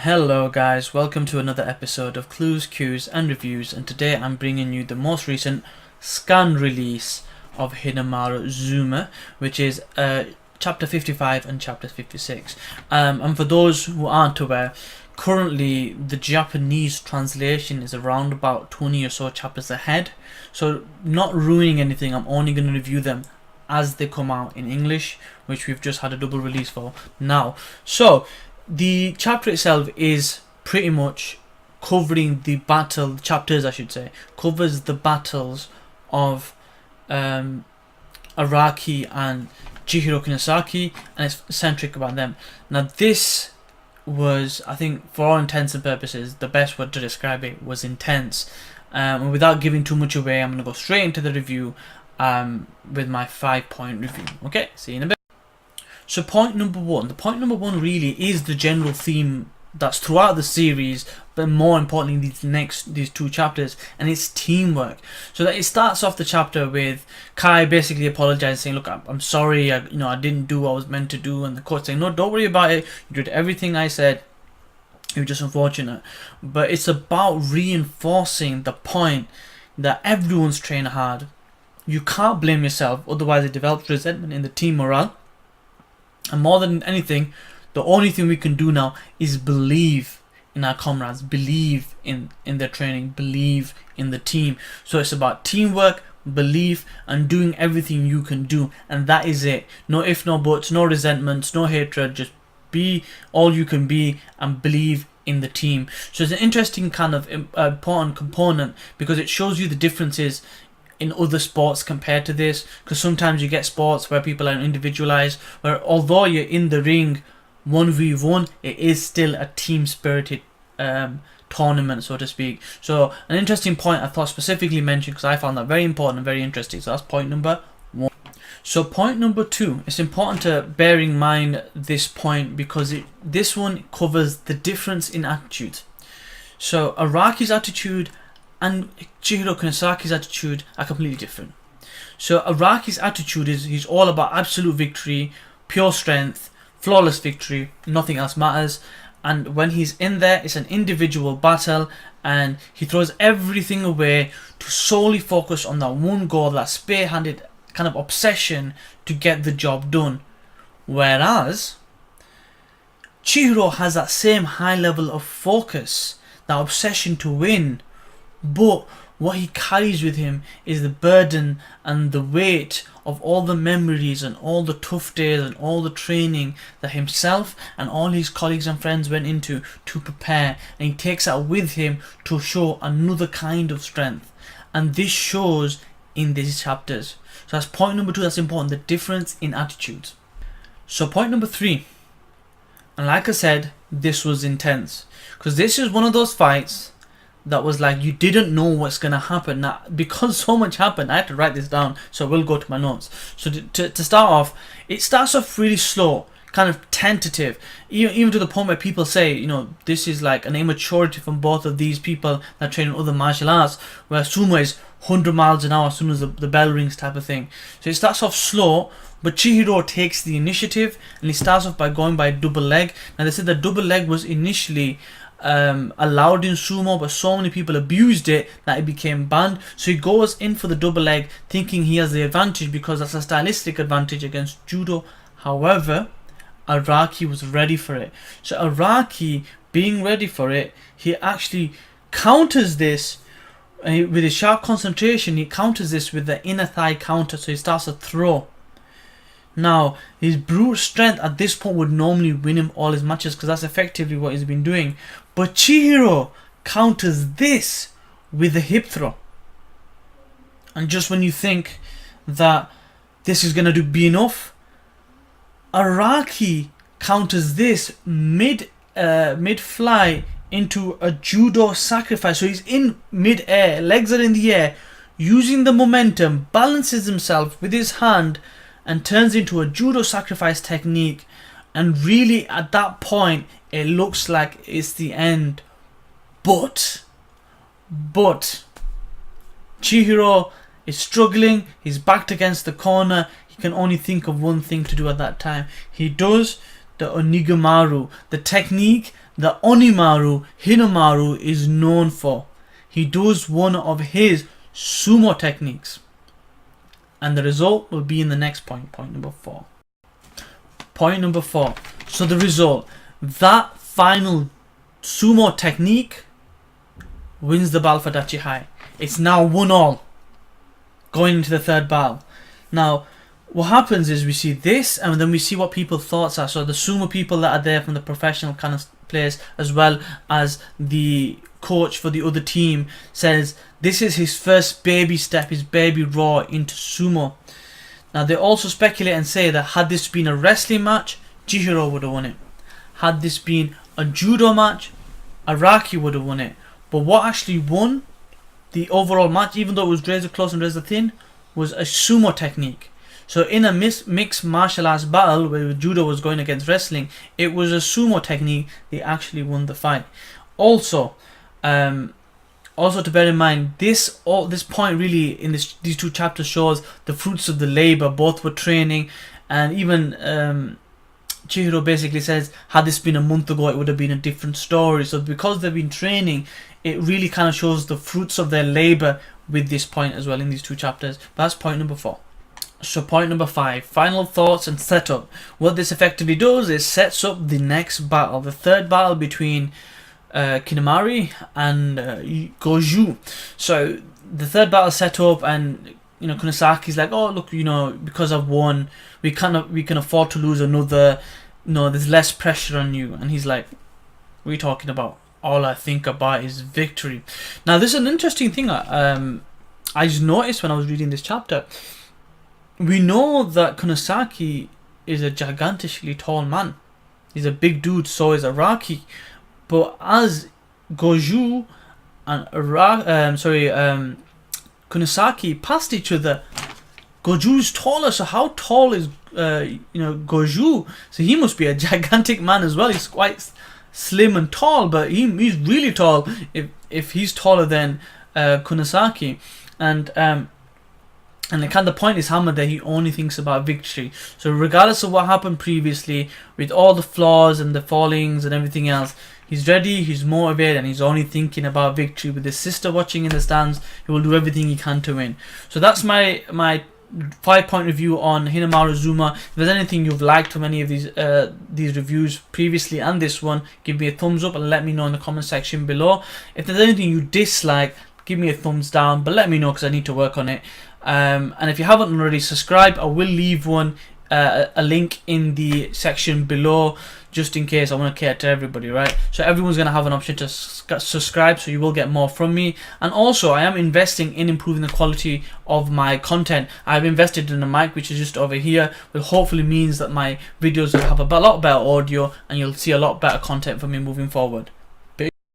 Hello guys, welcome to another episode of Clues, Cues and Reviews, and today I'm bringing you the most recent scan release of Hinomaru Zumou, which is chapter 55 and chapter 56. And for those who aren't aware, currently the Japanese translation is around about 20 or so chapters ahead, so not ruining anything, I'm only going to review them as they come out in English, which we've just had a double release for now. So the chapter itself is pretty much covering the battle, chapters I should say, covers the battles of Araki and CHIHIRO, and it's centric about them. Now this was, I think, for all intents and purposes, the best word to describe it was intense. And without giving too much away, I'm going to go straight into the review with my 5-point review. Okay, see you in a bit. So point number one. The point number one really is the general theme that's throughout the series, but more importantly these two chapters, and it's teamwork. So that it starts off the chapter with Kai basically apologizing, saying, "Look, I'm sorry. I didn't do what I was meant to do," and the coach saying, "No, don't worry about it. You did everything I said. It was just unfortunate." But it's about reinforcing the point that everyone's trained hard. You can't blame yourself, otherwise it develops resentment in the team morale. And more than anything, the only thing we can do now is believe in our comrades, believe in their training, believe in the team. So it's about teamwork, belief, and doing everything you can do, and that is it. No ifs, no buts, no resentments, no hatred. Just be all you can be and believe in the team. So it's an interesting kind of important component, because it shows you the differences in other sports compared to this, because sometimes you get sports where people are individualized, where although you're in the ring 1v1, it is still a team spirited tournament, so to speak. So an interesting point I thought specifically mentioned, because I found that very important and very interesting. So that's point number one. So point number two, it's important to bear in mind this point, because this one covers the difference in attitude. So Araki's attitude and Chihiro Kunasaki's attitude are completely different. So Araki's attitude is he's all about absolute victory, pure strength, flawless victory, nothing else matters. And when he's in there, it's an individual battle, and he throws everything away to solely focus on that one goal, that spearheaded kind of obsession to get the job done. Whereas Chihiro has that same high level of focus, that obsession to win, but what he carries with him is the burden and the weight of all the memories and all the tough days and all the training that himself and all his colleagues and friends went into to prepare, and he takes that with him to show another kind of strength, and this shows in these chapters. So that's point number two, that's important, the difference in attitudes. So point number three, and like I said, this was intense, because this is one of those fights that was like you didn't know what's gonna happen. Now, because so much happened, I had to write this down, so we'll go to my notes. So to start off, it starts off really slow, kind of tentative, even to the point where people say, this is like an immaturity from both of these people that train in other martial arts, where sumo is 100 miles an hour as soon as the bell rings type of thing. So it starts off slow, but Chihiro takes the initiative, and he starts off by going by double leg. Now they said the double leg was initially allowed in sumo, but so many people abused it that it became banned. So he goes in for the double leg thinking he has the advantage, because that's a stylistic advantage against judo. However, Araki was ready for it. So Araki being ready for it, he actually counters this with his sharp concentration. He counters this with the inner thigh counter, so he starts a throw. Now, his brute strength at this point would normally win him all his matches, because that's effectively what he's been doing. But Chihiro counters this with a hip throw. And just when you think that this is going to be enough, Araki counters this mid-fly into a judo sacrifice. So he's in mid-air, legs are in the air, using the momentum, balances himself with his hand, and turns into a judo sacrifice technique. And really at that point it looks like it's the end, but Chihiro is struggling, he's backed against the corner, he can only think of one thing to do at that time. He does the Onigimaru, the technique that Onimaru Hinomaru is known for. He does one of his sumo techniques. And the result will be in the next point, point number 4. Point number 4. So the result, that final sumo technique wins the battle for Dachihai. It's now 1-1 going into the third battle. Now, what happens is we see this, and then we see what people's thoughts are. So the sumo people that are there from the professional kind of players, as well as the coach for the other team, says this is his first baby step, his baby raw into sumo. Now they also speculate and say that had this been a wrestling match, CHIHIRO would have won it. Had this been a judo match, ARAKI would have won it. But what actually won the overall match, even though it was razor close and razor thin, was a sumo technique. So in a mixed martial arts battle where judo was going against wrestling, it was a sumo technique that actually won the fight. Also to bear in mind, this point really in these two chapters shows the fruits of the labor. Both were training, and even CHIHIRO basically says, had this been a month ago, it would have been a different story. So because they've been training, it really kind of shows the fruits of their labor with this point as well in these two chapters. But that's point number 4. So point number 5, final thoughts and setup. What this effectively does is sets up the next battle, the third battle between Kinemari and Goju. So the third battle set up, and Kunasaki's like, oh look, because I've won, we can afford to lose another. There's less pressure on you. And he's like, what are you talking about? All I think about is victory. Now this is an interesting thing I just noticed when I was reading this chapter. We know that Kunisaki is a gigantically tall man. He's a big dude, so is Araki. But as Goju and Kunisaki passed each other, Goju's taller. So how tall is Goju? So he must be a gigantic man as well. He's quite slim and tall, but he's really tall if he's taller than Kunisaki. And the kind of point is hammered that he only thinks about victory. So regardless of what happened previously, with all the flaws and the fallings and everything else, he's ready, he's motivated, and he's only thinking about victory. With his sister watching in the stands, he will do everything he can to win. So that's my 5-point review on Hinomaru Zumou. If there's anything you've liked from any of these reviews previously and this one, give me a thumbs up and let me know in the comment section below. If there's anything you dislike, give me a thumbs down, but let me know because I need to work on it. And if you haven't already subscribed, I will leave a link in the section below, just in case. I want to cater to everybody, right? So everyone's going to have an option to subscribe, so you will get more from me. And also, I am investing in improving the quality of my content. I've invested in a mic, which is just over here, which hopefully means that my videos will have a lot better audio, and you'll see a lot better content from me moving forward.